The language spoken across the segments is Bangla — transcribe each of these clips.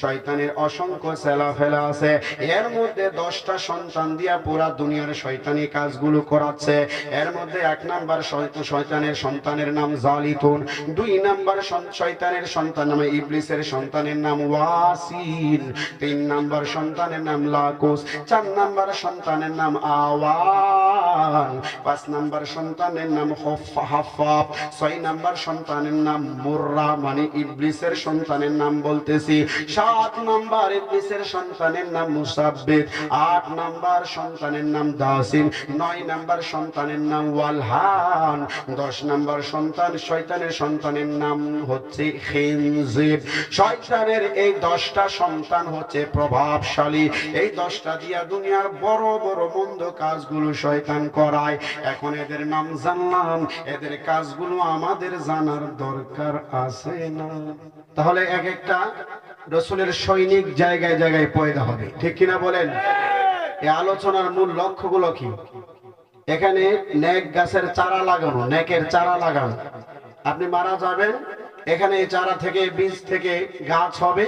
শয়তানের অসংখ্য ফেলা আছে, এর মধ্যে 10টা সন্তান দিয়া পুরা দুনিয়ার শয়তানি কাজগুলো করাচ্ছে। এর মধ্যে 1 নাম্বার শয়তানের সন্তানের নাম জালিতুন, 2 নাম্বার শয়তানের সন্তান নাম ইবলিসের সন্তানের নাম ওয়াসিল, 3 নাম্বার সন্তানের নাম লাকুস, 4 নাম্বার সন্তানের নাম আওয়ান, 5 নাম্বার সন্তানের নাম হাফাফ, 6 নাম্বার সন্তানের নাম মুররা মানে ইবলিসের সন্তানের নাম বলতেছি, 7 নাম্বার ইবলিসের সন্তানের নাম মুসাব্বিত, 8 নাম্বার সন্তানের নাম দাসিন, 9 নাম্বার সন্তানের নাম ওয়ালহান, 10 নাম্বার শয়তানের সন্তানের নাম হচ্ছে খিনজির। শয়তানের এই 10টা সন্তান হচ্ছে প্রভাবশালী, এই 10টা দিয়া দুনিয়ার বড় বড় মন্দ কাজগুলো শয়তান করায়। এখন এদের নাম জানলাম, এদের কাজগুলো আমাদের জানার দরকার আছে না? তাহলে এক একটা রসুলের সৈনিক জায়গায় জায়গায় পয়দা হবে, ঠিক কিনা বলেন? এই আলোচনার মূল লক্ষ্যগুলো কি? এখানে নেক গাছের চারা লাগানো, নেকের চারা লাগানো। আপনি মারা যাবেন, এখানে এই চারা থেকে বীজ থেকে গাছ হবে,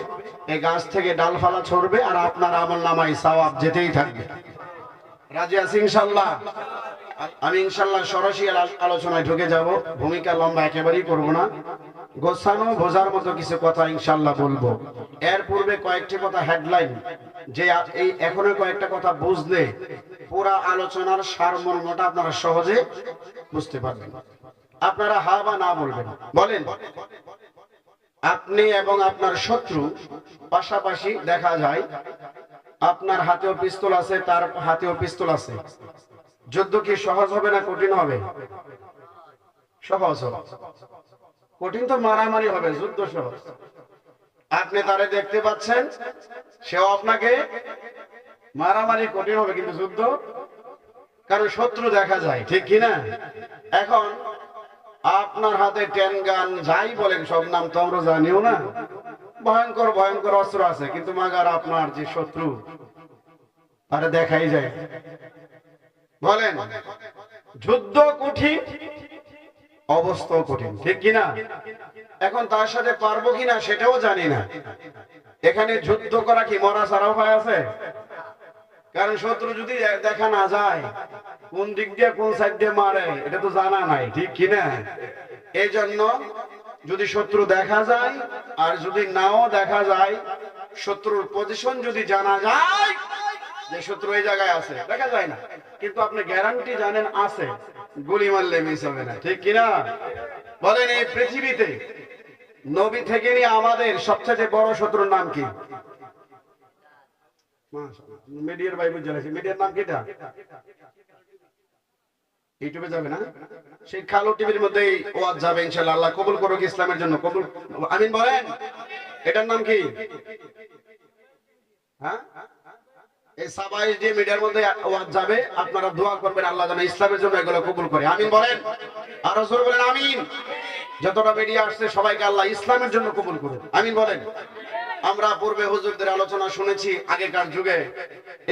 এই গাছ থেকে ডালপালা ছড়বে, আর আপনার আমলনামায় সওয়াব যেতেই থাকবে। রাজি আছি ইনশাআল্লাহ? আমি ইনশাআল্লাহ সরাসরি আলোচনায় ঢুকে যাব, ভূমিকা লম্বা একেবারেই করব না, গোছানো বোঝার মতো কিছু কথা ইনশাআল্লাহ বলবো। এর পূর্বে কয়েকটি কথা হেডলাইন, যে এই এখনো কয়েকটা কথা বুঝলে পুরা আলোচনার সারমর্মটা আপনারা সহজে বুঝতে পারবেন। আপনারা হা বা না বলবেন, বলেন। আপনি এবং আপনার শত্রু পাশাপাশি দেখা যায়, আপনার হাতেও পিস্তল আছে, তার হাতেও পিস্তল আছে। যুদ্ধ কি সহজ হবে না কঠিন হবে? সহজ হবে। কঠিন তো মারামারি হবে, যুদ্ধ সহজ। আপনি তারে দেখতে পাচ্ছেন, সেও আপনাকে, মারামারি কঠিন হবে কিন্তু যুদ্ধ, কারণ শত্রু দেখা যায়, ঠিক কিনা? এখন আপনার হাতে টেন গান যাই বলেন, সব নাম তো আমরা জানিও না, ভয়ঙ্কর ভয়ঙ্কর অস্ত্র আছে, কিন্তু মাগার আপনার যে শত্রু তারে দেখাই যায়। বলেন, যুদ্ধ কঠিন, অবস্থাও কঠিন, ঠিক কিনা? এখন তার সাথে পারবো কিনা সেটাও জানি না। এখানে যুদ্ধ করা কি মরা ছাড়া উপায় আছে? কারণ শত্রু যদি দেখা না যায়, কোন দিক দিয়ে কোন সাইড দিয়ে মারে এটা তো জানা নাই, ঠিক কিনা? এই জন্য যদি শত্রু দেখা যায় আর যদি নাও দেখা যায়, শত্রুর পজিশন যদি জানা যায় যে শত্রু এই জায়গায় আছে, দেখা যায় না কিন্তু আপনি গ্যারান্টি জানেন আছে, গুলি মারলে মিস হবে না, ঠিক কিনা? বলেন, এই পৃথিবীতে নবী থেকে নিয়ে আমাদের সবচেয়ে বড় শত্রুর নাম কি? মিডিয়ার ভাই বুঝে গেছে, মিডিয়ার নাম কিটা? ইউটিউবে যাবে না, সেই কালো টিভির মধ্যেই ওয়াজ যাবে ইনশাআল্লাহ। আল্লাহ কবুল করুক, ইসলামের জন্য কবুল, আমিন বলেন। এটার নাম কি? হ্যাঁ, এই সাবাই যে মিডিয়ার মধ্যে ওয়াজ যাবে, আপনারা দোয়া করবেন আল্লাহ যেন ইসলামের জন্য এগুলো কবুল করে, আমিন বলেন। আর রাসূল বলেন আমিন। যতটা মিডিয়া আসছে সবাইকে আল্লাহ ইসলামের জন্য কবুল করুন, আমিন বলেন। আমরা পূর্বে হুজুরদের আলোচনা শুনেছি, আগেকার যুগে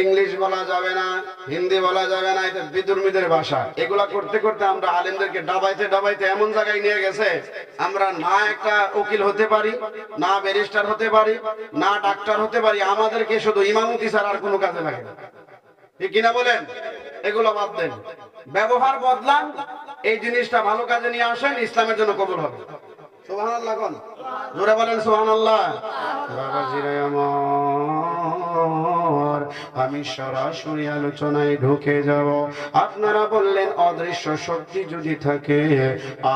ইংলিশ বলা যাবে না, হিন্দি বলা যাবে না, এটা বিদুর্মীদের ভাষা। এগুলা করতে করতে আমরা আলেমদেরকে ডাবাইতে ডাবাইতে এমন জায়গায় নিয়ে গেছে, আমরা না একটা উকিল হতে পারি, না ব্যারিস্টার হতে পারি, না ডাক্তার হতে পারি, আমাদেরকে শুধু ইমামতি ছাড়া আর কোনো কাজে লাগে না, ঠিক কিনা বলেন? এগুলো বাদ দেন, ব্যবহার বদলান, এই জিনিসটা ভালো কাজে নিয়ে আসেন, ইসলামের জন্য কবুল হবে। সুবহানাল্লাহ কোন জোরে বলেন সুবহানাল্লাহ। বাবাজিরা আমার, আমি সরাসরি আলোচনায় ঢুকে যাব। আপনারা বললেন অদৃশ্য শক্তি যদি থাকে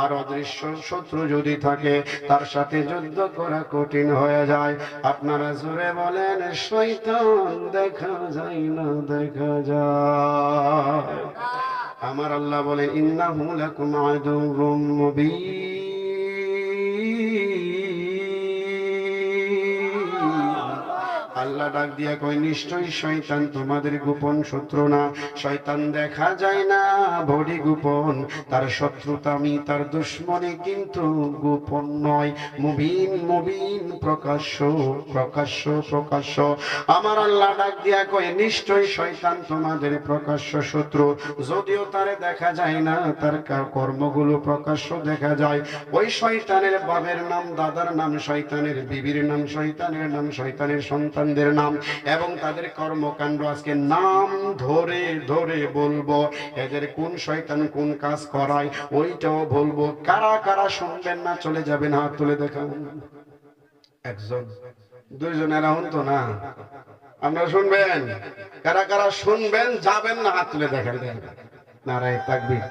আর অদৃশ্য শত্রু যদি থাকে, তার সাথে যুদ্ধ করা কঠিন হয়ে যায়। আপনারা জোরে বলেন, শয়তান দেখা যায় না দেখা যায়। আমার আল্লাহ বলেন, ইন্নাহু লাকুম আদুউম মুবিন। আল্লাহ ডাক দিয়া কয় নিশ্চয়ই শয়তান তোমাদের গোপন শত্রু না। শয়তান দেখা যায় না, বড়ি গোপন। তার শত্রুতা আমি, তার দুশ্মনী কিন্তু গোপন নয়, মুবিন মুবিন, প্রকাশ্য প্রকাশ্য প্রকাশ্য। আমার আল্লাহ ডাক দিয়া কয় নিশ্চয়ই শয়তান তোমাদের প্রকাশ্য শত্রু, যদিও তারে দেখা যায় না, তার কর্মগুলো প্রকাশ্য দেখা যায়। ওই শয়তানের বাবার নাম, দাদার নাম, শয়তানের বিবির নাম, শয়তানের নাম, শয়তানের সন্তানদের নাম এবং তাদের কর্মকাণ্ড আজকে নাম ধরে ধরে বলবো। এদের কোন শয়তান কোন কাজ করায় ওইটাও বলবো। কারা কারা শুনবেন না চলে যাবেন, হাত তুলে দেখাবেন। একজন দুইজন, এরাউন তো না, আমরা শুনবেন। কারা কারা শুনবেন যাবেন না হাত তুলে দেখান। নারায়ে তাকবীর।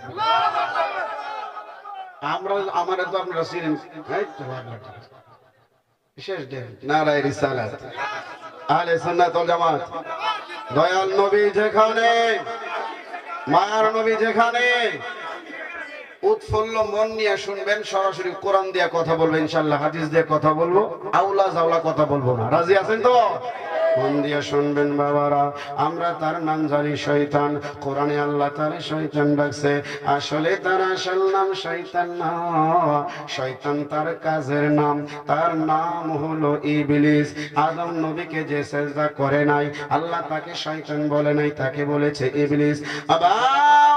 আমরা আমারে তো আপনারা চিনেন, বিশেষ দেন নারায়ে রিসালাত, আহলে সুন্নাত ওয়াল জামাত। দয়াল নবী যেখানে, মায়ার নবী যেখানে, উৎফুল্ল মন নিয়ে শুনবেন। সরাসরি কোরআন দিয়ে কথা বলবো ইনশাআল্লাহ, হাদিস দিয়ে কথা বলবো, আউলা জাউলা কথা বলবো না। রাজি আছেন তো? মন দিয়ে শুনবেন বাবারা। আমরা তার নাম জানি শয়তান। কোরআনে আল্লাহ তার শয়তান ডাকছে, আসলে তার আসল নাম শয়তান না। শয়তান তার কাজের নাম, তার নাম হলো ইবলিস। আদম নবীকে যে সেজদা করে নাই, আল্লাহ তাকে শয়তান বলে নাই, তাকে বলেছে ইবলিস। আবা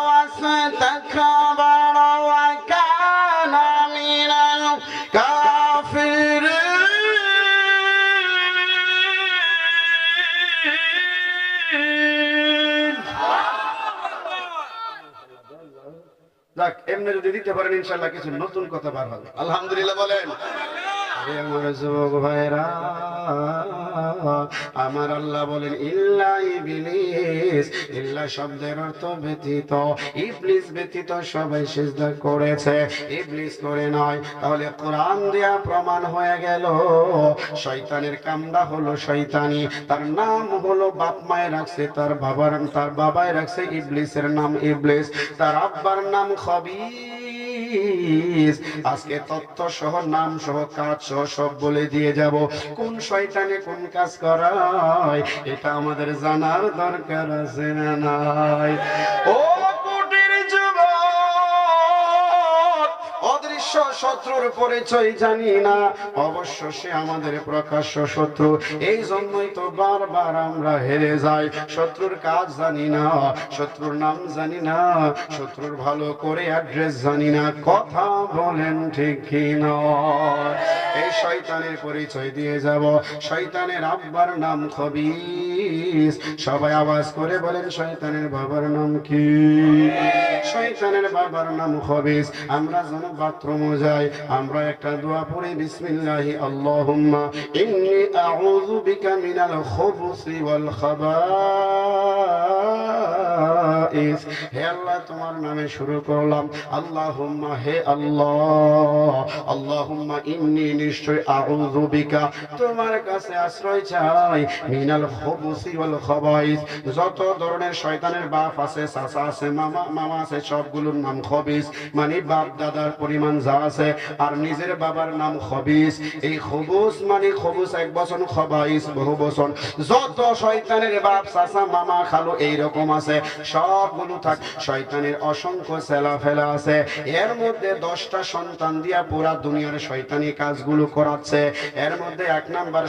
ওয়াসতাকবারা ওয়া কানা মিনাল কাফিরিন। যাক, এমনি যদি দিতে পারেন ইনশাআল্লাহ কিছু নতুন কথা বার হবে। আলহামদুলিল্লাহ বলেন। আমার যুবক ভাইরা, আমার আল্লাহ বলেন ইল্লা ইবলিস। ইল্লা শব্দের অর্থ ব্যতীত, ইবলিস ব্যতীত সবাই সিজদা করেছে, ইবলিস করে নয়। তাহলে কোরআন দিয়া প্রমাণ হয়ে গেল শয়তানের কামড়া হলো শয়তানি। তার নাম হলো বাপ মায়ের রাখছে, তার বাবায় রাখছে ইবলিসের নাম ইবলিস, তার আব্বার নাম খবিস। আজকে তথ্য সহ নাম সহ কাজ সহ সব বলে দিয়ে যাব। কোন শয়তানে কোন কাজ করায় এটা আমাদের জানার দরকার আছে না নাই? ও কোটির যুবক, অদৃশ্য শত্রুর পরিচয় জানি না, অবশ্য সে আমাদের প্রকাশ্য শত্রু। এই জন্যই তো বারবার আমরা হেরে যাই। শত্রুর কাজ জানি না, শত্রুর নাম জানি না, শত্রুর ভালো করে অ্যাড্রেস জানি না। কথা বলেন ঠিক কি না? এই শয়তানের পরিচয় দিয়ে যাব। শয়তানের আব্বার নাম খবিস। সবাই আওয়াজ করে বলেন শয়তানের বাবার নাম কি? শয়তানের বাবার নাম খবিস। আমরা যেন বাথরুমে যাই, আমরা একটা দোয়া পড়ি, বিসমিল্লাহি আল্লাহুম্মা ইন্নী আউযু বিকা মিনাল খুবুসি ওয়াল খাবাইস। হে আল্লাহ, তোমার নামে শুরু করলাম। আল্লাহুম্মা, হে আল্লাহ, আল্লাহুম্মা ইন্নী, নিশ্চয়, আউযু বিকা, তোমার কাছে আশ্রয় চাই, মিনাল খুবুসি ওয়াল খাবাইস, যত ধরনের শয়তানের বাপ আছে, চাচা আছে, মামা আছে, সবগুলোর নাম খবিস, মানে বাপ দাদার পরিমাণ যা আছে, আর নিজের বাবার নাম খবিস। এই খবুস মানে খবুস এক বচন, খবাইস বহু বচন। যত শয়তানের বাপ চাচা মামা খালু এইরকম আছে সবগুলো থাক। শয়তানের অসংখ্য ছেলা ফেলা আছে, এর মধ্যে 10টা সন্তান দিয়া পুরা দুনিয়ার শয়তানি কাজগুলো করাচ্ছে। এর মধ্যে 1 নাম্বার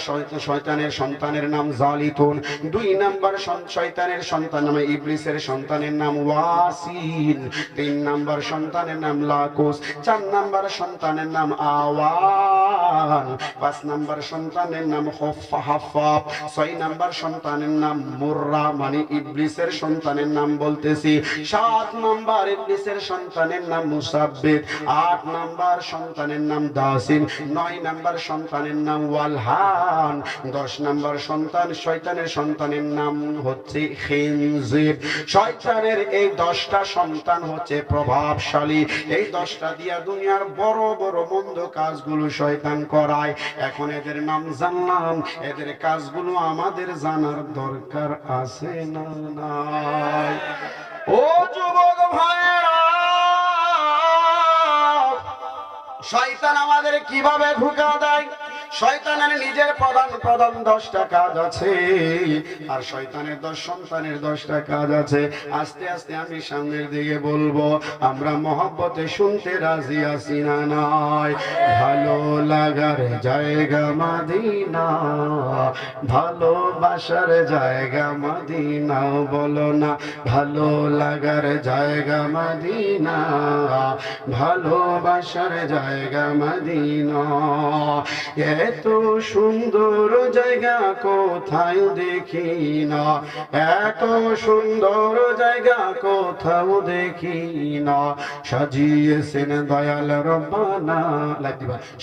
শয়তানের সন্তানের নাম জালিতুন, 2 নাম্বার শয়তানের সন্তান নামে ইবলিসের সন্তানের নাম ওয়াসিন, 3 নাম্বার সন্তানের নাম লাকুস, 4 নাম্বার সন্তানের নাম আওয়ান, 5 নাম্বার সন্তানের নাম হাফাফ, 6 নাম্বার সন্তানের নাম মুররা, মানে ইবলিসের সন্তানের নাম বলতেছি। 7 নাম্বার ইবলিসের সন্তানের নাম মুসাব্বিত, 8 নাম্বার সন্তানের নাম দাসিন, 9 নাম্বার সন্তানের নাম ওয়ালহান, 10 নাম্বার শয়তানের সন্তানের নাম হচ্ছে খিনজির। শয়তানের এই 10টা সন্তান হচ্ছে প্রভাবশালী। এই 10টা দিয়া দুনিয়ার বড় বড় মন্দ কাজগুলো শয়তান করায়। এখন এদের নাম জানলাম, এদের কাজগুলো আমাদের জানার দরকার আছে না নাই? ও যুবক ভাইরা, শয়তান আমাদের কিভাবে ধোঁকা দেয়? শয়তানের নিজের প্রধান প্রধান 10টা কাজ আছে, আর শয়তানের 10 সন্তানের 10টা কাজ আছে। আস্তে আস্তে আমি সামনের দিকে বলবো, আমরা মহব্বতে শুনতে রাজি আছি না নাই? ভালো লাগার জায়গা মদিনা, ভালোবাসার জায়গা মদিনা, বলো না ভালো লাগার জায়গা মদিনা, ভালোবাসার জায়গা মদিনা। এত সুন্দর জায়গা কোথায় দেখি না, এত সুন্দর জায়গা কোথাও দেখি না। সাজিয়েছেন দয়াল রব্বানা,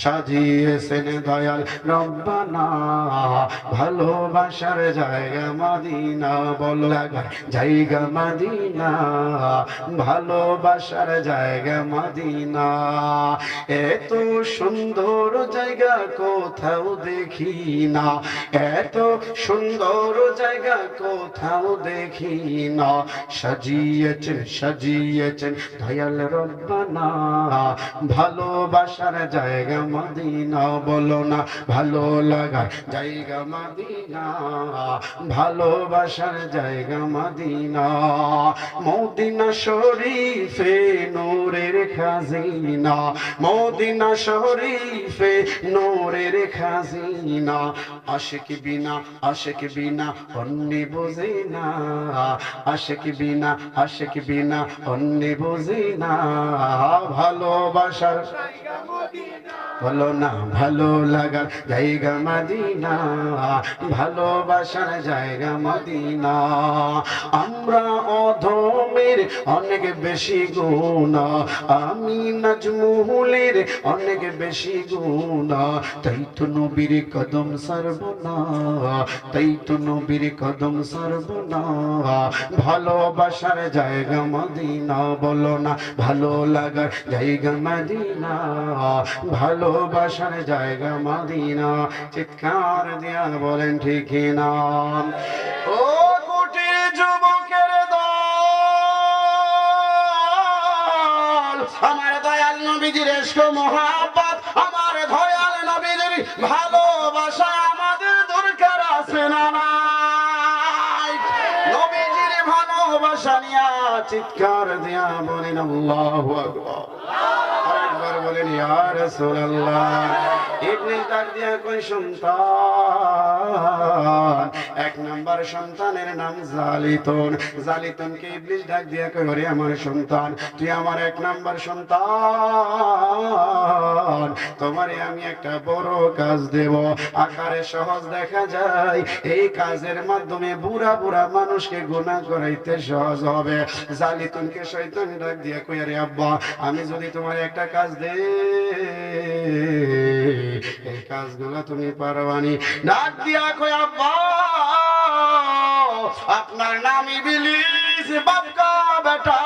সাজিয়েছেন দয়াল রব্বানা, ভালোবাসার জায়গা মদিনা, বলো লাগার জায়গা মদিনা, ভালোবাসার জায়গা মদিনা। এত সুন্দর জায়গা কোথাও দেখি না, এত সুন্দর জায়গা কোথাও দেখি না। সাজিয়েছেন সাজিয়েছেন দয়াল রব্বানা, ভালোবাসার জায়গা মদিনা, বলো না ভালো লাগার জায়গা মদিনা, ভালোবাসার জায়গা মদিনা। মদিনা শরীফে নূরের খাজিনা, মদিনা শরীফে নূরের খাজিনা। আশিক বিনা অন্যে বোঝে না, আশিক বিনা অন্যে বোঝে না। ভালোবাসার বলো না ভালো লাগার জায়গা মদিনা, ভালোবাসার জায়গা মদিনা। আমরা অধমের অনেক বেশি গুনাহ, আমি নাজমুলের অনেক বেশি গুনাহ। তাই তো নবীর কদম ছাড়ব না, তাই তো নবীর কদম ছাড়ব না। ভালোবাসার জায়গা মদিনা, বলো না ভালো লাগার জায়গা মদিনা, ভালোবাসার জায়গা মদিনা। চিৎকার দিয়া বলেন ঠিক না? ও কোটি যুবকের দল, আমার দয়াল নবীজির ইশক মোহাব্বত, আমার দয়াল নবীজির ভালোবাসা আমাদের দরকার আছে না নাই? নবীজির ভালোবাসা নিয়া চিৎকার দিয়া বলেন আল্লাহু আকবার। আরেকবার বলেন ইয়া রাসূলুল্লাহ। ইবলিস ডাক দিয়া কই সন্তান, এক নাম্বার সন্তানের নাম জালিতুন। জালিতুনকে ইবলিস ডাক দিয়া কই ওরে আমার সন্তান, তুই আমার এক নাম্বার সন্তান, তোমারে আমি একটা বড় কাজ দেব। আকারে সহজ দেখা যায়, এই কাজের মাধ্যমে বুড়া বুড়া মানুষকে গুনাহ করাইতে সহজ হবে। জালিতুনকে শয়তান ডাক দিয়া কই আরে আব্বা, আমি যদি তোমার একটা কাজ দেই, এই কাজগুলো তুমি পারবানি? ডাক দিয়া কই আব্বা, আপনার নাম ইবলিস, বাপকা বেটা,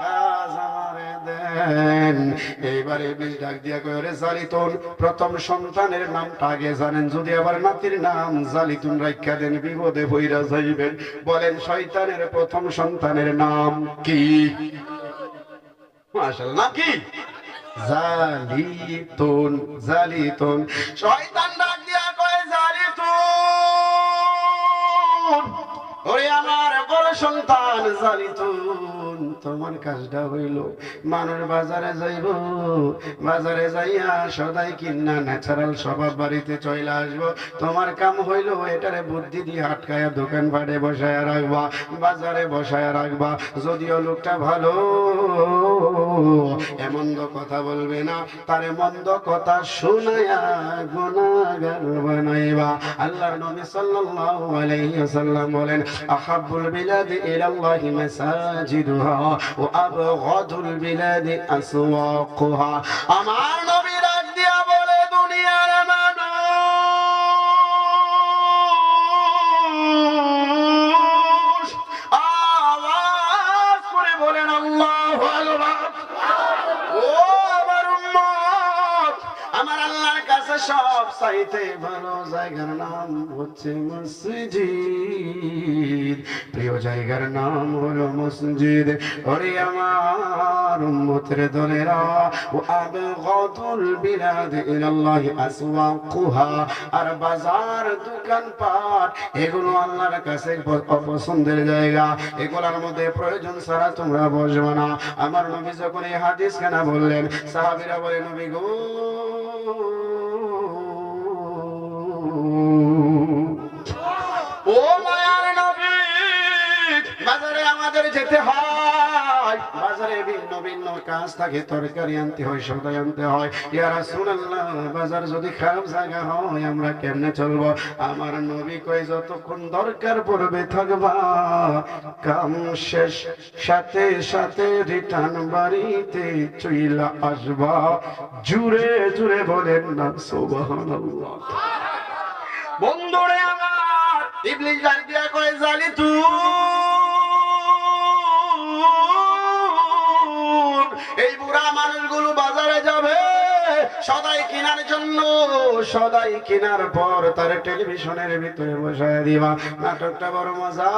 কাজ আমারে দেন। এইবারে ইবলিস ডাক দিয়া কই ওরে জালিতুন, প্রথম সন্তানের নামটা আগে জানেন, যদি আবার নাতির নাম জালিতুন রাইখা দেন বিপদে পইরা যাইবেন। বলেন শয়তানের প্রথম সন্তানের নাম কি? মাশাআল্লাহ, নাম কি? জালিতুন। জালিতুন। শয়তান ডাক দিয়া কয় জালিতুন, ওরে আমার বড় সন্তান জালিতুন, তোমার কাজটা হইল মানুষ বাজারে যাইব, বাজারে যাইয়া সদাই কিনা ন্যাচারাল স্বভাব বাড়িতে চলে আসবো। তোমার কাম হইল এটারে বুদ্ধি দিয়ে আটকায়া দোকান পাটে বসায়া রাখবা, বাজারে বসায়া রাখবা। যদিও লোকটা ভালো, মন্দ কথা বলবে না, তারে মন্দ কথা শোনায়া গুনাহগার বানাইবা। আল্লাহর নবী সাল্লাল্লাহু আলাইহি ওয়াসাল্লাম বলেন, আহাব্বুল বিলাদি ইলাল্লাহি মাসাজিদুহা ওয়া আবগাদুল বিলাদি আসওয়াকুহা। আমার নবী ডাক দিয়া বলে, দুনিয়ার মানুষ আওয়াজ করে বলেন আল্লাহু আকবার। ও আমার উম্মত, আমার আল্লাহর কাছে সব চাইতে ভালো জায়গার নাম হচ্ছে মসজিদ। প্রিয় জায়গার নাম হলো মসজিদ। ওরে আমার উম্মতের দলেরা, ও আবগাতুল বিলাদ ইলাল্লাহি আসওয়াকুহা, আর বাজার দোকানপাট এগুলো আল্লাহর কাছে অপছন্দের জায়গা। এগুলোর মধ্যে প্রয়োজন ছাড়া তোমরা বসবে না। আমার নবী যখন এই হাদিস খানা বললেন, সাহাবীরা বলে, নবী গো, ও মায়ার নবী, বাজারে আমাদের যেতে হয়, বাজারে ভিন্ন ভিন্ন কাজ থাকে, তরকারি আনতে হয়, সদাই আনতে হয়। ইয়া রাসূলুল্লাহ, বাজার যদি খারাপ জায়গা হয় আমরা কেমনে চলবো? আমার নবী কই, যতক্ষণ দরকার পড়বে থাকবা, কাম শেষ সাথে সাথে রিটার্ন বাড়িতে চইলা আসবা। জুড়ে জুড়ে বলেন না সুবহানাল্লাহ। বন্ধুরে আমার, ইবলিস ডাক দিয়া কয়, জালি তুই এই বুড়া মানুষগুলো বাজারে যাবে সদাই কেনার জন্য। সদাই কেনার পর তার টেলিভিশনের ভিতরে বসায় দিবা। নাটকটা বড় মজা,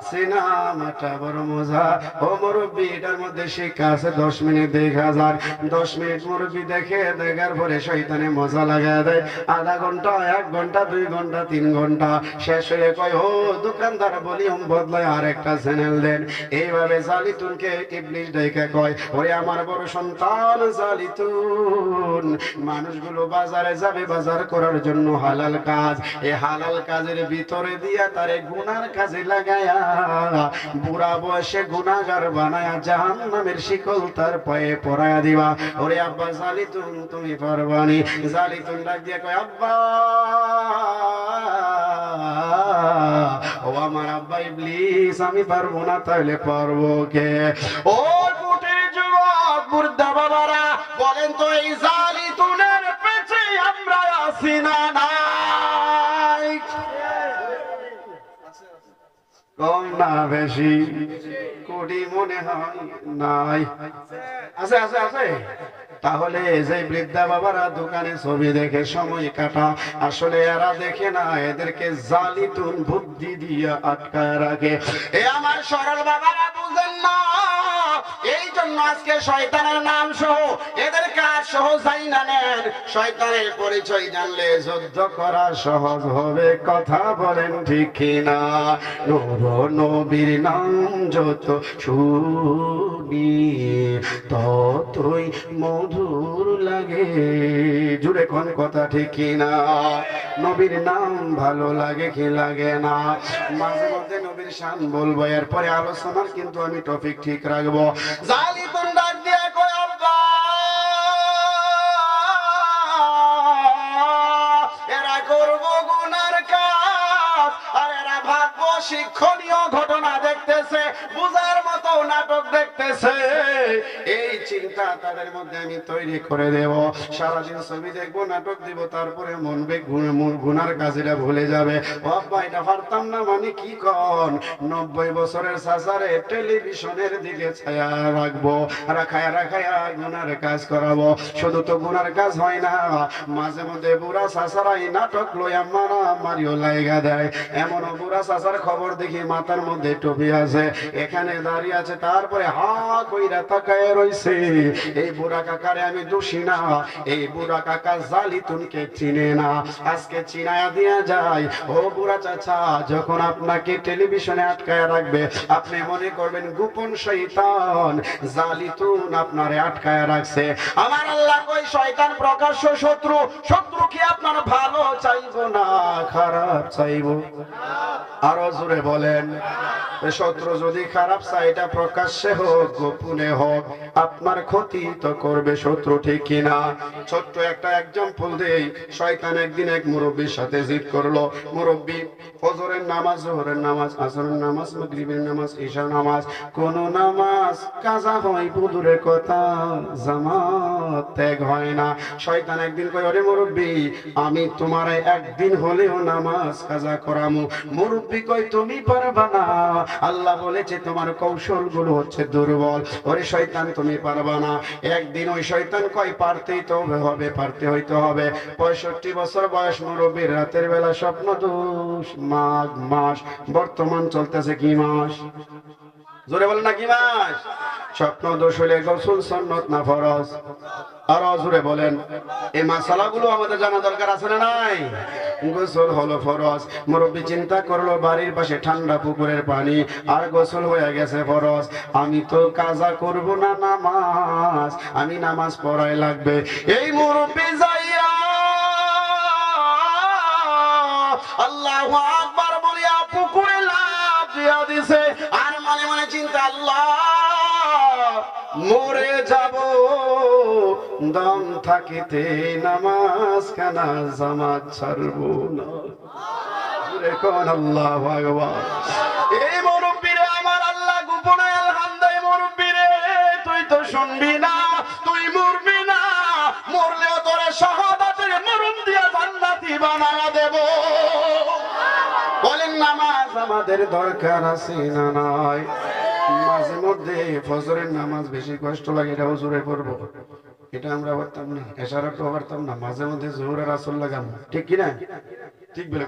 সিনেমাটা বড় মজা। ও মুরব্বী, এটার মধ্যে শিক্ষা আছে। 10 মিনিট দেখা যায়, 10 মিনিট মুরব্বী দেখে, দেখার পরে শয়তানে মজা লাগায় দেয়। আধা ঘন্টা, 1 ঘন্টা, 2 ঘন্টা, 3 ঘন্টা শেষ হয়ে কয়, ও দোকানদার ভলিউম বদলায় আর একটা চ্যানেল দেন। এইভাবে জালিতুনকে ইবলিস ডেকে কয়, ওরে আমার বড় সন্তান জালিতুন, মানুষগুলো বাজারে যাবে বাজার করার জন্য, হালাল কাজ। এই হালাল কাজের ভিতরে দিয়া তারে গুনার কাজে লাগায়া বুড়া বয়সে গুনাহগার বানায়া জাহান্নামের শিকল তার পায়ে পরায়া দিবা। ওরে আব্বা জালিতুন, তুমি পারবানি? জালিতুন ডাক দিয়া কয়, আব্বা, ও আমার আব্বা ইবলিস, আমি পারবো না। তাহলে পারবো কে? ও কুটির যুবক মুর্দা বাবারা, বলেন তো এই জালিতুনের পেছে আমরা আছি না নাই? কম না বেশি? কোটি মনে হয় নাই? আছে আছে আছে। তাহলে যে বৃদ্ধা বাবারা দোকানে ছবি দেখে সময় কাটা, আসলে এরা দেখে না, এদেরকে জালিতুন বুদ্ধি দিয়ে আটকায় রাখে। এ আমার সরল বাবারা বুঝেন না, এই জন্য আজকে শয়তানের নাম সহ এদের কাজ সহজ না নেন। শয়তানের পরিচয় জানলে যুদ্ধ করা সহজ হবে। কথা বলেন ঠিক কিনা? নূর নবীর নাম যত শুনি ততই মধুর লাগে। জুড়ে কোন কথা ঠিক কিনা? নবীর নাম ভালো লাগে কি লাগে না? মাঝে মধ্যে নবীর শান বলবো, এরপরে আলোচনার কিন্তু আমি টপিক ঠিক রাখবো। জালিতুন ডাক দিয়ে কয়, আব্বা, এরা করবো গুনার কাজ আর এরা ভাববো শিক্ষণীয় ঘটনা দেখতেছে, বুঝার মতো নাটক দেখতেছে। এই চিন্তা তাদের মধ্যে আমি তৈরি করে দেব। সারাদিন ছবি দেখবো, নাটক দিব, তারপরে মনবে গুনার কাজেরা ভুলে যাবে। ও আব্বা, এটা পারতাম না মানে কি কন? 90 বছরের চাচারে টেলিভিশনের দিকে ছায়া রাখবো, রাখায়া রাখায়া গুনার কাজ করাবো। শুধু তো গুনার কাজ হয় না, মাঝে মধ্যে বুড়া চাচারাই নাটক লইয়া মারামারিও লাইগা দেয়। এমনও বুড়া চাচার খবর দেখি মাথার মধ্যে টুপি আছে, এখানে দাঁড়িয়ে আছে, তারপরে হা কইরা তাকায় রইছে। এই বুড়া কাকারে আমি দোষী না, এই বুড়া কাকা জালিতুনকে চিনে না। আজকে চিনায়া দিয়া যায়। ও বুড়া চাচা, যখন আপনাকে টেলিভিশনে আটকায় রাখবে, আপনি মনে করবেন গোপন শয়তান জালিতুন আপনারে আটকায় রাখছে। আমার আল্লাহ কই, শয়তান প্রকাশ্য শত্রু। শত্রু কি আপনার ভালো চাইবো না খারাপ চাইবো? আরো জোরে বলেন। শত্রু যদি খারাপ চাই, এটা প্রকাশ্যে হোক গোপনে হোক, আপনার ক্ষতি তো করবে শত্রু, ঠিক কিনা? ছোট্ট একটা এক্সাম্পল দেই। শয়তান একদিন এক মুরব্বীর সাথে জিদ করলো। মুরব্বী ফজরের নামাজ, জোহরের নামাজ, আসরের নামাজ, মাগরিবের নামাজ, ঈশার নামাজ, কোন নামাজ কাজা হয় দূরের কথা, জামাত ত্যাগ হয় না। শয়তান একদিন কয়, ওরে মুরব্বী, আমি তোমার একদিন হলেও নামাজ কাজা করামু। মুরব্বী কয়, তুমি পারবা না, আল্লাহ বলেছে তোমার কৌশলগুলো হচ্ছে দুর্বল। ওরে শয়তান তুমি পারবা না। একদিন ওই শয়তান কয় পারতেই তো হবে, পারতে হইতে হবে। 65 বছর বয়স মুরব্বীর রাতের বেলা স্বপ্ন দোষ। মাঘ মাস বর্তমান চলতেছে কি মাস? জোরে বলেন না কি মাস? স্বপ্ন দোষ হলে গোসল সুন্নত না ফরজ? আরো জোরে বলেন। এই মাসালাগুলো আমাদের জানা দরকার আছে না নাই? গোসল হলো ফরজ। মুরব্বী চিন্তা করলো বাড়ির পাশে ঠান্ডা পুকুরের পানি, আর গোসল হয়ে গেছে ফরজ। আমি তো কাজা করব না নামাজ, আমি নামাজ পড়াই লাগবে। এই মুরব্বী যাইয়া আল্লাহু আকবার বলিয়া পুকুরে লাফ দিয়া দিছে। আর মনে মনে চিন্তা, আল্লাহ মরে যাব, দম থাকিতে নামাজ খানা জামাত ছাড়বো না। কোন আল্লাহু আকবার। এই মুরব্বিরে আমার আল্লাহ গোপনে আলহাম দেয়, মুরব্বিরে তুই তো শুনবি না, তুই মরবি না, মরলেও তোরে শাহাদাতের মরণ দিয়া জান্নাতি বানায়া দেব। বলেন নামাজ আমাদের দরকার আছে না নাই? মাঝে মধ্যে ফজরের নামাজ বেশি কষ্ট লাগে, এটা হুজুরে পড়বো, এটা আমরা পারতাম না, এশারাটা পারতাম না। মাঝে মধ্যে জোহরের আসর লাগাম, ঠিক কিনা? ঠিক বলে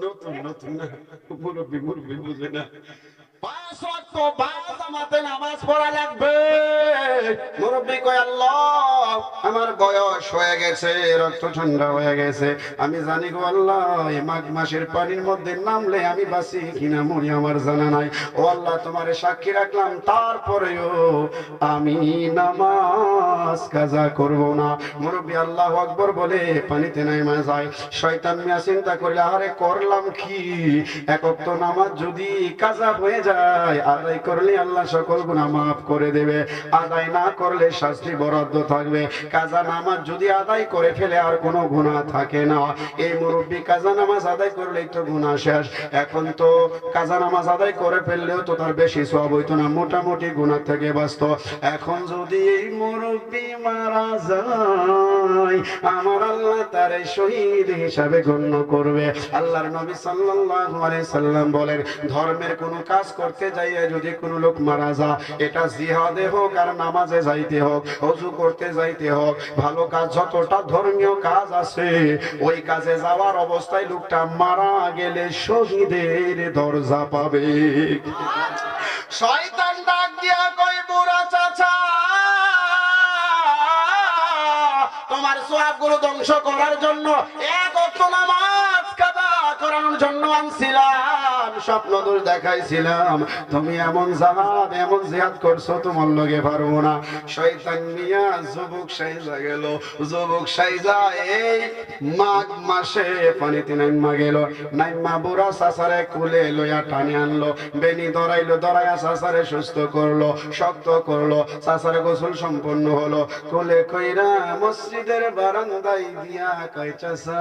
নতুন নতুন না, মুরব্বি মুরব্বি বুঝে না। 5 ওয়াক্ত জামাতে নামাজ পড়া লাগবে। মুরব্বি কয়, আল্লাহ আমার বয়স হয়ে গেছে, রক্ত ঠান্ডা হয়ে গেছে, আমি জানি গো আল্লাহ এই মাঘ মাসের পানির মধ্যে নামলে আমি বাঁচি কিনা মরি আমার জানা নাই। ও আল্লাহ তোমারে সাক্ষী রাখলাম, তারপরেও আমি নামাজ কাজা করব না। মুরব্বি আল্লাহু আকবার বলে পানিতে নামা যায়। শয়তান মিয়া চিন্তা করলে, আরে করলাম কি, এক ওয়াক্ত নামাজ যদি কাজা হয়ে যায়, আদায় করলে আল্লাহ সকল গুনাহ মাফ করে দেবে, আদায় না করলে শাস্তি বরাদ্দ থাকবে। কাজা নামাজ যদি আদায় করে ফেলে আর কোনো গুনাহ থাকে না। এই মুরব্বি কাজা নামাজ আদায় করলেই তো গুনাহ শেষ। এখন তো কাজা নামাজ আদায় করে ফেললেও তো তার বেশি সওয়াব হইতো না, মোটামুটি গুনাহ থেকে বাঁচত। এখন যদি এই মুরব্বি মারা যায়, আমার আল্লাহ তার শহীদ হিসাবে গণ্য করবে। আল্লাহর নবী সাল্লাল্লাহু আলাইহি সাল্লাম বলেন, ধর্মের কোন কাজ করতে যাইয়া যদি কোন লোক মারা যায়, এটা জিহাদে হোক আর নামাজে যাইতে হোক, ওযু করতে যাইতে হোক, ভালো কাজ যতটা ধর্মীয় কাজ আছে, ওই কাজে যাওয়ার অবস্থায় লোকটা মারা গেলে শহীদের দরজা পাবে। শয়তান ডাক দিয়া কয়, বুড়া চাচা তোমার সওয়াবগুলো ধ্বংস করার জন্য এক ওয়াক্ত নামাজ কাজা করানোর জন্য আনছিলাম, স্বপ্ন দোষ দেখাইছিলাম, তুমি এমন জাহাদ এমন জিহাদ করছো, তোমার লগে পারবো না। শয়তান মিয়া যুবক সাইজা গেল। যুবক সাইজা এই মাঘ মাসে পানিতে নাইমা গেল। নাইমা বুড়া চাচারে কুলে লইয়া টানি আনলো, বেনি ধরাইলো, ধরাইয়া চাচারে সুস্থ করলো, শক্ত করলো। চাচারে গোসল সম্পন্ন হলো, কোলে কইরা মসজিদের বারান্দায় দিয়া কয়, চাচা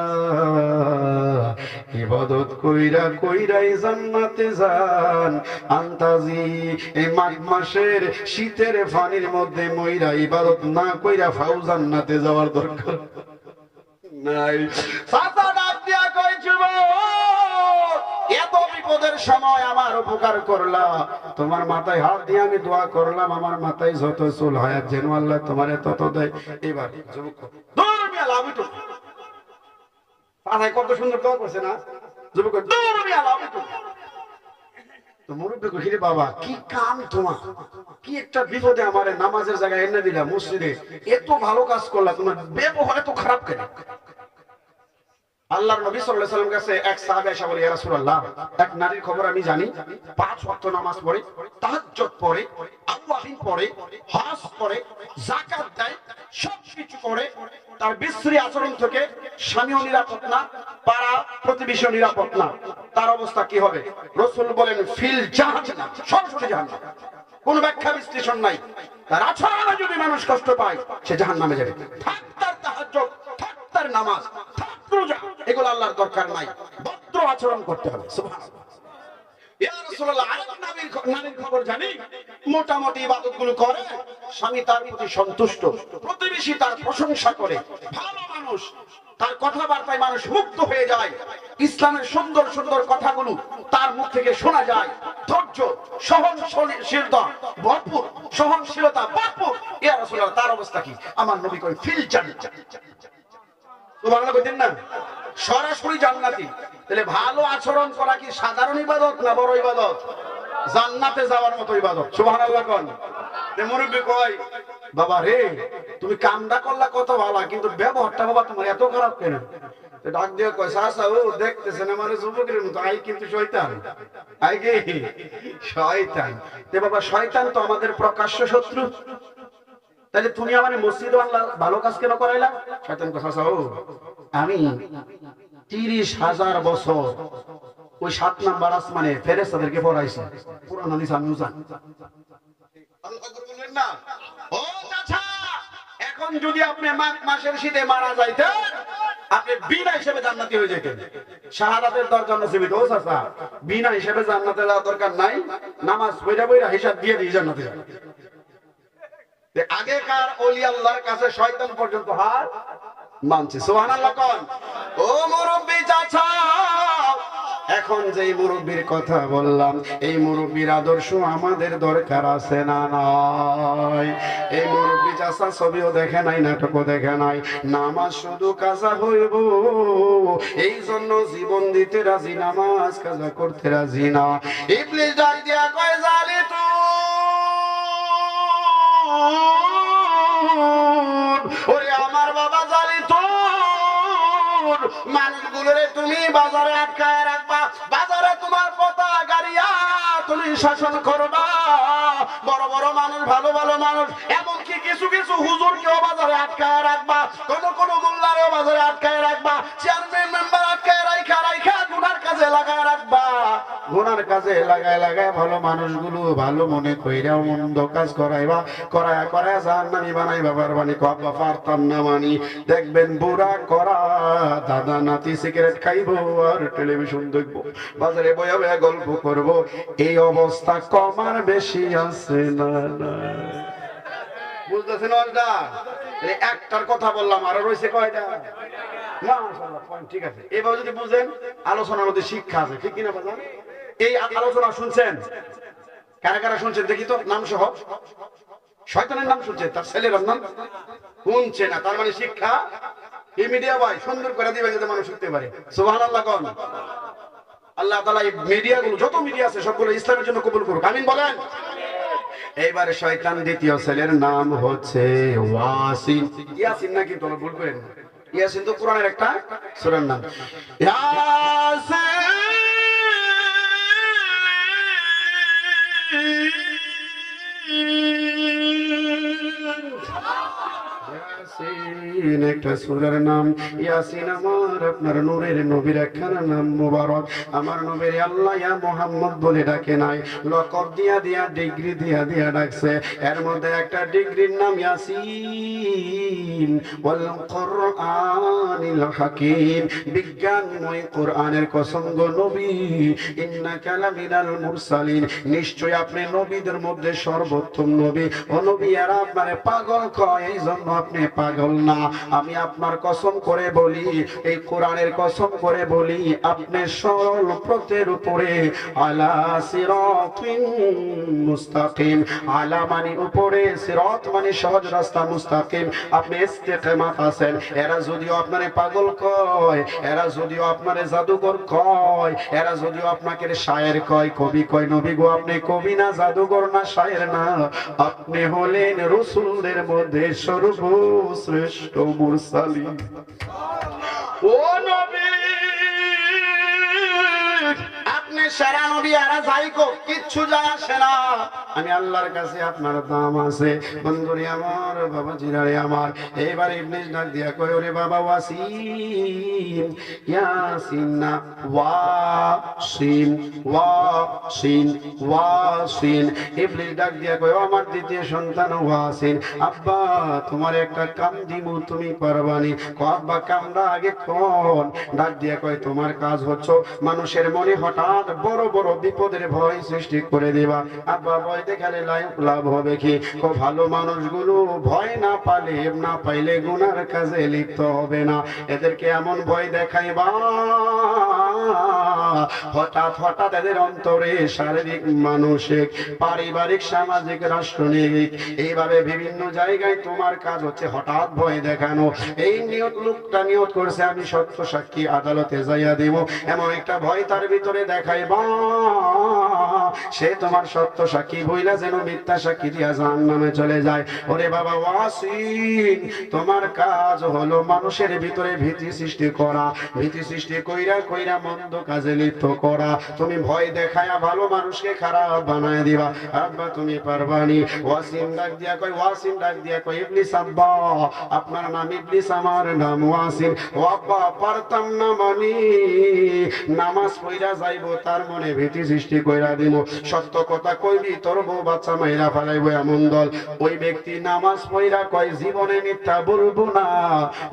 ইবাদত কইরা কইরাই জান্নাতে যান। আন্তাজি এই মাঘ মাসের শীতের পানির মধ্যে মইরা ইবাদত না কইরা ফাউ জান্নাতে যাওয়ার দরকার নাই। চাচা ডাক দিয়া কই, যুবক এত বিপদের সময় আমার উপকার করলা, তোমার মাথায় হাত দিয়ে আমি দোয়া করলাম, আমার মাথায় যত চুল হায়াত যেন আল্লাহ তোমারে তত দেয়। এবার যুবক দৌড় লাভ তো পাঠায় কত সুন্দর দোয়া করছে না? যুবক দৌড় লাভ তো মুরব্বী কহিরে, বাবা কি কাম তোমার, কি একটা বিপদে আমার নামাজের জায়গায় এনে দিলা, মসজিদে এত ভালো কাজ করলা, তোমার ব্যবহার এত খারাপ কেন? আল্লাহর নবী সাল্লাল্লাহু আলাইহি ওয়াসাল্লাম কাছে এক সাহাবী এসে বলে, ইয়া রাসূলুল্লাহ এক নারীর খবর আমি জানি, 5 ওয়াক্ত নামাজ পড়ে, তাহাজ্জুদ পড়ে, আওয়াবিন পড়ে, হজ করে, যাকাত দেয়, সবকিছু করে, তার বিশ্রী আচরণ থেকে স্বামীও নিরাপদ না, পাড়া প্রতিবেশীও নিরাপদ না, তার অবস্থা কি হবে? রাসূল বলেন, ফিল জাহান্নাম, সরাসরি জাহান্নাম, কোন ব্যাখ্যা বিশ্লেষণ নাই। তার আচরণে যদি মানুষ কষ্ট পায়, সে জাহান্নামে যাবে। থাক তার তাহাজ্জুদ, থাক তার নামাজ, থাক রোজা, এগুলো আল্লাহর দরকার নাই, ভদ্র আচরণ করতে হবে। সুবহানাল্লাহ। ইয়া রাসূলুল্লাহ আরেক নারীর খবর জানি, মোটামুটি ইবাদতগুলো করে, স্বামী তার প্রতি সন্তুষ্ট, প্রতিবেশী তার প্রশংসা করে, ভালো মানুষ, তার কথাবার্তায় মানুষ মুগ্ধ হয়ে যায়। ইসলামের সুন্দর সুন্দর কথাগুলো তার মুখ থেকে শোনা যায়। ধৈর্য, সহনশীলতা ভরপুর, সহনশীলতা ভরপুর। ইয়া রাসূলুল্লাহ, তার অবস্থা কি? আমার নবী কই ফিল জান্নাত। সুবহানাল্লাহ কইতেন না? সরাসরি জান্নাতি। তাহলে ভালো আচরণ করা কি সাধারণ ইবাদত না বড় ইবাদত? জান্নাতে যাওয়ার মতো ইবাদত। সুবহানাল্লাহ কোন? মুরব্বি কয়, বাবা রে তুমি কামটা করলা কত ভালো, কিন্তু ব্যবহারটা বাবা তোমার এত খারাপ কেন? ডাক দিয়ে কয়, চাচা ও দেখতেছেন আমার যুবকের মতো, আই কিন্তু শয়তান। আই কি শয়তান? তে বাবা শয়তান তো আমাদের প্রকাশ্য শত্রু, তাহলে তুমি আমার মসজিদ আল্লাহ ভালো কাজ কেন করাইলা? শয়তান কয়, চাচা ও আমি 30,000 বছর ওই 7 নাম্বার আসমানে ফেরেশতাদেরকে পড়াইছি, পুরান হাদিস আমিও জানি। বললেন না, ও চাচা এখন যদি আপনি মাঘ মাসের শীতে মারা যাইতেন, আপনি বিনা হিসেবে জান্নাতি হয়ে যেতেন। শাহাদাতের দরজা নসিব। ও চাচা বিনা হিসেবে জান্নাতে যাওয়ার দরকার নাই, নামাজ পড়া পড়া হিসাব দিয়ে দিয়ে জান্নাতে যাবেন। আগেকার ওলি আল্লাহর কাছে শয়তান পর্যন্ত হার মানছে। সুবহানাল্লাহ কোন? ও মুরব্বি চাচা, এখন যে মুরব্বির কথা বললাম, এই মুরব্বির আদর্শ আমাদের দরকার আছে না নাই? এই মুরব্বি চাচা ছবিও দেখে নাই, নাটকও দেখে নাই, নামাজ শুধু কাজা হইব এই জন্য জীবন দিতে রাজি, নামাজ কাজা করতে রাজি না। ইবলিস ডাক দিয়া কয়, জালিতুন, ওরে আমার বাবা জালিতুন, মানুষগুলোরে তুমি বাজারে আটকায় রাখবা, বাজারে তোমার পতাকা গাড়িয়া তুমি শাসন করবা। বড় বড় মানুষ, ভালো ভালো মানুষ, এমনকি কিছু কিছু হুজুরকেও বাজারে আটকায় রাখবা, কোন কোন মোল্লারেও বাজারে আটকায় রাখবা, চেয়ারম্যান মেম্বার আটকায় রাখা রাখা গুনার কাজে লাগায় রাখবা। গুনার কাজে লাগায় লাগায় ভালো মানুষগুলো ভালো মনে কইরাও মন্দ কাজ করাইবা, করায়া করায়া জাহান্নামী বানাইবা। পারবানি? কবা পারতাম না মানি। দেখবেন বুড়া করা দাদা নাতি সিগারেট খাইবো আর টেলিভিশন দেখবো, বাজারে বয়া বয়া গল্প করবো। এই অবস্থা কমার বেশি আছে না? বুঝতেছেন? একটার কথা বললাম, আরো রয়েছে কয়টা? মাশাআল্লাহ, পয়েন্ট ঠিক আছে। এভাবে যদি বুঝেন আলোচনার মধ্যে শিক্ষা আছে, ঠিক কিনা বাজান? এই আলোচনা শুনছেন? কারা কারা শুনছেন দেখি তো, নাম সহ। শয়তানের নাম শুনছে, তার ছেলের নাম শুনছে না, তার মানে শিক্ষা এই মিডিয়া ভাই সুন্দর করে দিবে যাতে মানুষ শিখতে পারে। সুবহানাল্লাহ কোন? আল্লাহ তাআলা এই মিডিয়াগুলো, যত মিডিয়া আছে সবগুলো ইসলামের জন্য কবুল করুক, আমিন বলেন। এইবারে শয়তান দ্বিতীয় ছেলের নাম হচ্ছে ওয়াসিন। ইয়াসিন নাকি তোমরা ভুল করেন? ইয়াসিন তো কোরআনের একটা সূরার নাম। ইয়াসিন একটা সূরার নাম। ইয়াসিন আমার আপনার নূরের নবীর একখানা নাম মুবারক। আমার নবীর আল্লাহ ইয়া মুহাম্মদ বলে ডাকে নাই, লকব দিয়া দিয়া ডিগ্রি দিয়া দিয়া ডাকছে। এর মধ্যে একটা ডিগ্রির নাম ইয়াসিন ওয়াল কুরআনিল হাকীম, বিজ্ঞানময় কোরআনের কসম গো নবী, ইন্নাকা লামিনাল মুরসালিন, নিশ্চয় আপনি নবীদের মধ্যে সর্বোত্তম নবী। ও নবী, এরা আপনারে পাগল কয়, এই জন্য আপনি পাগল না। আমি আপনার কসম করে বলি, এই কোরআনের কসম করে বলি, আপনি সরল পথের উপরে, আলা সিরাতিন মুস্তাকিম। আলা মানে উপরে, সিরাত মানে সহজ রাস্তা, মুস্তাকিম আপনি ইস্তেকামাত আছেন। এরা যদিও আপনারে পাগল কয়, এরা যদিও আপনারে জাদুকর কয়, এরা যদিও আপনাকে শায়ের কয়, কবি কয়, নবী গো আপনি কবি না, জাদুকর না, শায়ের না, আপনি হলেন রাসূলদের মধ্যে সর্বশ্রেষ্ঠ মুরসালিন। ও নবী, আপনি সেরা নবী, আর যাইকো কিচ্ছু যায় আসে না। আমি আল্লাহর কাছে আপনার দাম আছে। বন্ধুরে আমার, বাবা জিরারে আমার, এইবার ইবলিস ডাক দিয়া কয়, ওরে বাবা ওয়াসিন, ইয়াসিন না ওয়াসিন, ওয়াসিন, ওয়াসিন। ইবলিস ডাক দিয়া কয়, আমার দ্বিতীয় সন্তান ওয়াসিন, আব্বা তোমার একটা কাম দিমু, তুমি পারবানি? কয় আব্বা কামটা আগে কোন? ডাক দিয়া কয়, তোমার কাজ হচ্ছে মানুষের মনে হঠাৎ বড় বড় বিপদের ভয় সৃষ্টি করে দিবা। আব্বা ভয় দেখালে লাভ হবে কি? ভালো মানুষগুলো ভয় না পাইলে গুনার কাজে লিপ্ত হবে না। এদেরকে এমন ভয় দেখাইবা হঠাৎ এদের অন্তরে শারীরিক, মানসিক, পারিবারিক, সামাজিক, রাষ্ট্রনীতিক এইভাবে বিভিন্ন জায়গায় তোমার কাজ হচ্ছে হঠাৎ ভয় দেখানো। এই লোকটা নিয়ত করছে আমি সত্য সাক্ষী আদালতে যাইয়া দিব, এমন একটা ভয় তার ভিতরে দেখাইবা সে তোমার সত্য সাক্ষী বইলা যেন মিথ্যা সাক্ষী দিয়া জাহান্নামে চলে যায়। ওরে বাবা ওয়াসিন, তোমার কাজ হলো মানুষের ভিতরে ভীতি সৃষ্টি করা, ভীতি সৃষ্টি কইরা মন্দ কাজে লিপ্ত করা। তুমি ভয় দেখায়া ভালো মানুষকে খারাপ বানায় দিবা। আব্বা তুমি পারবানি। ওয়াসিন ডাক দিয়া কয় ইবলিস আব্বা, আপনার নাম ইবলিস, আমার নাম ওয়াসিন। ও আব্বা পারতাম না মানি, নামাজ পড়া যাইবো তার মনে ভীতি সৃষ্টি কইরা দিব। সত্য কথা কইবি তোর বউ বাচ্চা মাইরা ফেলাইব এমন দল। ওই ব্যক্তি নামাজ পড়া কয় জীবনে মিথ্যা বলবো না,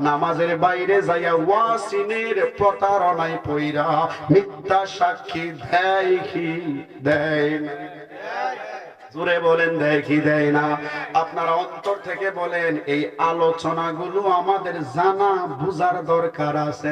নামাজের বাইরে যাইয়া ওয়াসিনের প্রতারণায় পড়া মিথ্যা সাক্ষী দেয় না। জোরে বলেন দেয় না? আপনারা অন্তর থেকে বলেন এই আলোচনাগুলো আমাদের জানা বুঝার দরকার আছে।